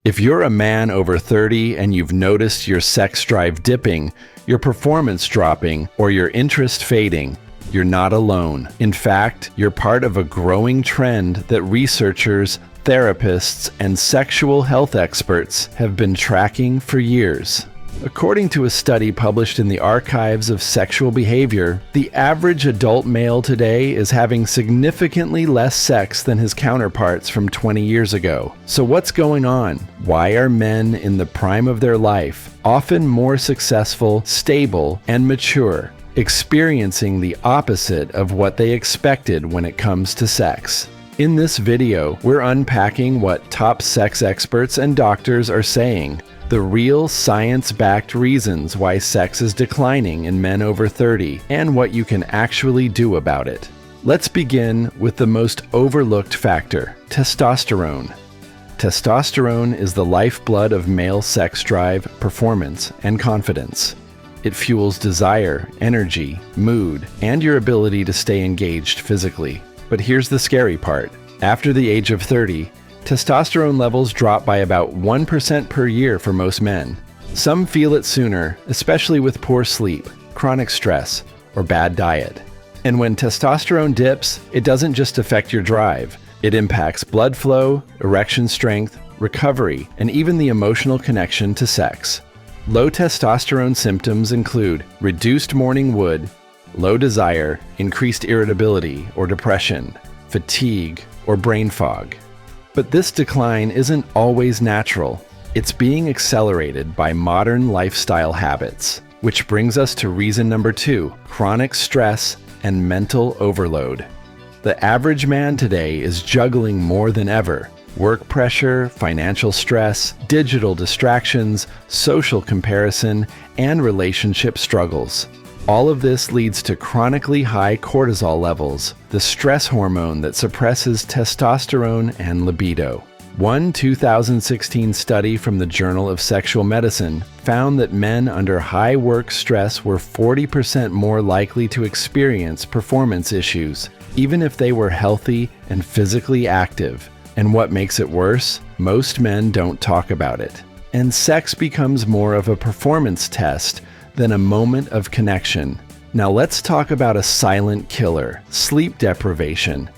If you're a man over 30 and you've noticed your sex drive dipping, your performance dropping, or your interest fading, you're not alone. In fact, you're part of a growing trend that researchers, therapists, and sexual health experts have been tracking for years. According to a study published in the Archives of Sexual Behavior, the average adult male today is having significantly less sex than his counterparts from 20 years ago. So what's going on? Why are men in the prime of their life often more successful, stable, and mature, experiencing the opposite of what they expected when it comes to sex? In this video, we're unpacking what top sex experts and doctors are saying, the real science-backed reasons why sex is declining in men over 30, and what you can actually do about it. Let's begin with the most overlooked factor, testosterone. Testosterone is the lifeblood of male sex drive, performance, and confidence. It fuels desire, energy, mood, and your ability to stay engaged physically. But here's the scary part. After the age of 30, testosterone levels drop by about 1% per year for most men. Some feel it sooner, especially with poor sleep, chronic stress, or bad diet. And when testosterone dips, it doesn't just affect your drive. It impacts blood flow, erection strength, recovery, and even the emotional connection to sex. Low testosterone symptoms include reduced morning wood, low desire, increased irritability or depression, fatigue, or brain fog. But this decline isn't always natural. It's being accelerated by modern lifestyle habits, which brings us to reason number 2, chronic stress and mental overload. The average man today is juggling more than ever. Work pressure, financial stress, digital distractions, social comparison, and relationship struggles. All of this leads to chronically high cortisol levels, the stress hormone that suppresses testosterone and libido. One 2016 study from the Journal of Sexual Medicine found that men under high work stress were 40% more likely to experience performance issues, even if they were healthy and physically active. And what makes it worse? Most men don't talk about it. And sex becomes more of a performance test than a moment of connection. Now let's talk about a silent killer, sleep deprivation.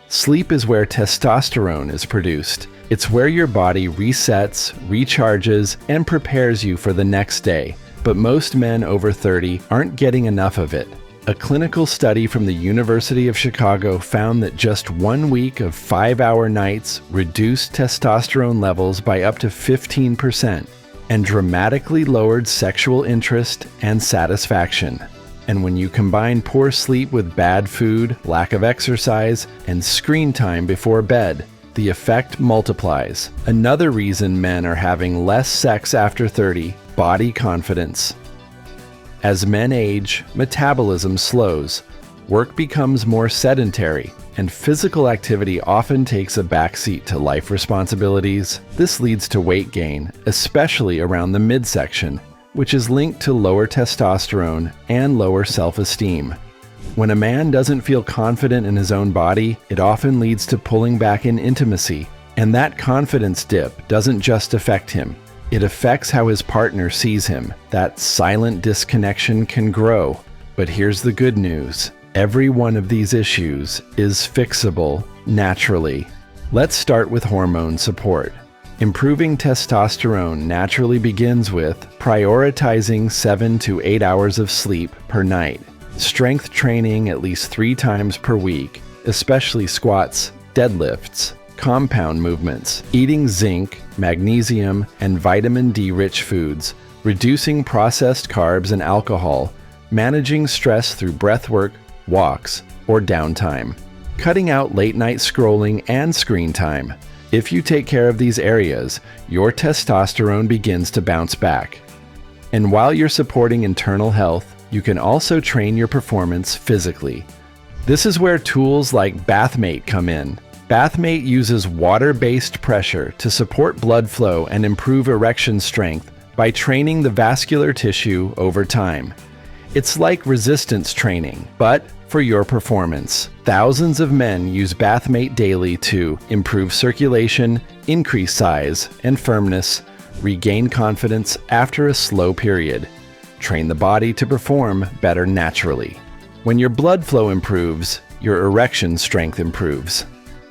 Sleep is where testosterone is produced. It's where your body resets, recharges, and prepares you for the next day. But most men over 30 aren't getting enough of it. A clinical study from the University of Chicago found that just 1 week of 5-hour nights reduced testosterone levels by up to 15%. And dramatically lowered sexual interest and satisfaction. And when you combine poor sleep with bad food, lack of exercise, and screen time before bed, the effect multiplies. Another reason men are having less sex after 30, body confidence. As men age, metabolism slows, work becomes more sedentary, and physical activity often takes a backseat to life responsibilities. This leads to weight gain, especially around the midsection, which is linked to lower testosterone and lower self-esteem. When a man doesn't feel confident in his own body, it often leads to pulling back in intimacy. And that confidence dip doesn't just affect him. It affects how his partner sees him. That silent disconnection can grow. But here's the good news. Every one of these issues is fixable naturally. Let's start with hormone support. Improving testosterone naturally begins with prioritizing 7 to 8 hours of sleep per night, strength training at least 3 times per week, especially squats, deadlifts, compound movements, eating zinc, magnesium, and vitamin D-rich foods, reducing processed carbs and alcohol, managing stress through breathwork, walks, or downtime, cutting out late-night scrolling and screen time. If you take care of these areas, your testosterone begins to bounce back. And while you're supporting internal health, you can also train your performance physically. This is where tools like BathMate come in. BathMate uses water-based pressure to support blood flow and improve erection strength by training the vascular tissue over time. It's like resistance training, but for your performance. Thousands of men use Bathmate daily to improve circulation, increase size and firmness, regain confidence after a slow period, train the body to perform better naturally. When your blood flow improves, your erection strength improves.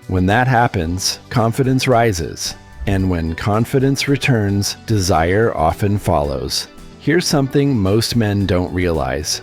When that happens, confidence rises. And when confidence returns, desire often follows. Here's something most men don't realize.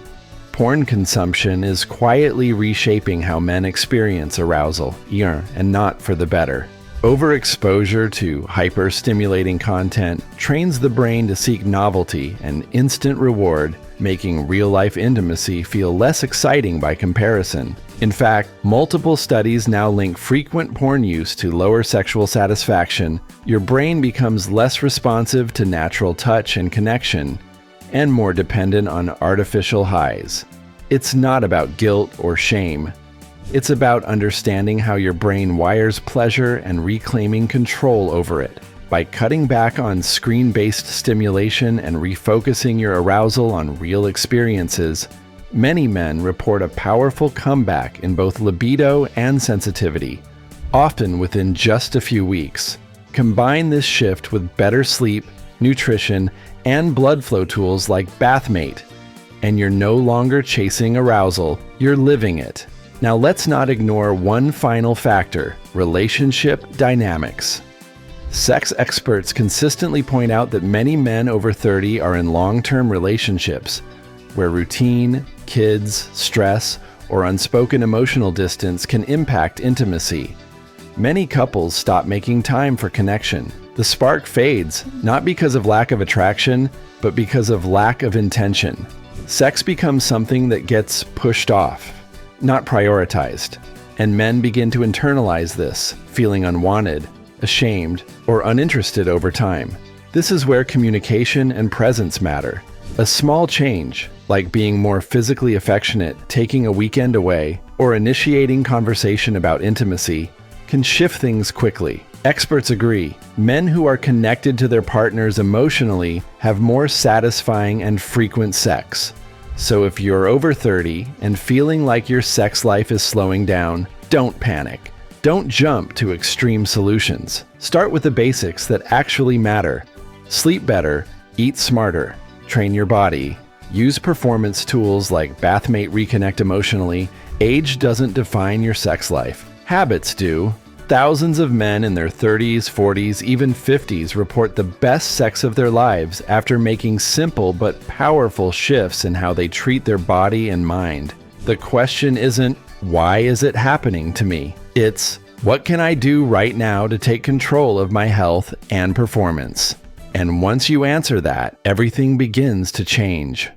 Porn consumption is quietly reshaping how men experience arousal, and not for the better. Overexposure to hyper-stimulating content trains the brain to seek novelty and instant reward, making real-life intimacy feel less exciting by comparison. In fact, multiple studies now link frequent porn use to lower sexual satisfaction. Your brain becomes less responsive to natural touch and connection, and more dependent on artificial highs. It's not about guilt or shame. It's about understanding how your brain wires pleasure and reclaiming control over it. By cutting back on screen-based stimulation and refocusing your arousal on real experiences, many men report a powerful comeback in both libido and sensitivity, often within just a few weeks. Combine this shift with better sleep, nutrition, and blood flow tools like Bathmate, and you're no longer chasing arousal, you're living it. Now let's not ignore one final factor: relationship dynamics. Sex experts consistently point out that many men over 30 are in long-term relationships where routine, kids, stress, or unspoken emotional distance can impact intimacy. Many couples stop making time for connection. The spark fades, not because of lack of attraction, but because of lack of intention. Sex becomes something that gets pushed off, not prioritized, and men begin to internalize this, feeling unwanted, ashamed, or uninterested over time. This is where communication and presence matter. A small change, like being more physically affectionate, taking a weekend away, or initiating conversation about intimacy, can shift things quickly. Experts agree, men who are connected to their partners emotionally have more satisfying and frequent sex. So if you're over 30 and feeling like your sex life is slowing down, don't panic. Don't jump to extreme solutions. Start with the basics that actually matter. Sleep better, eat smarter, train your body, use performance tools like Bathmate Reconnect emotionally. Age doesn't define your sex life. Habits do. Thousands of men in their 30s, 40s, even 50s report the best sex of their lives after making simple but powerful shifts in how they treat their body and mind. The question isn't, why is it happening to me? It's, what can I do right now to take control of my health and performance? And once you answer that, everything begins to change.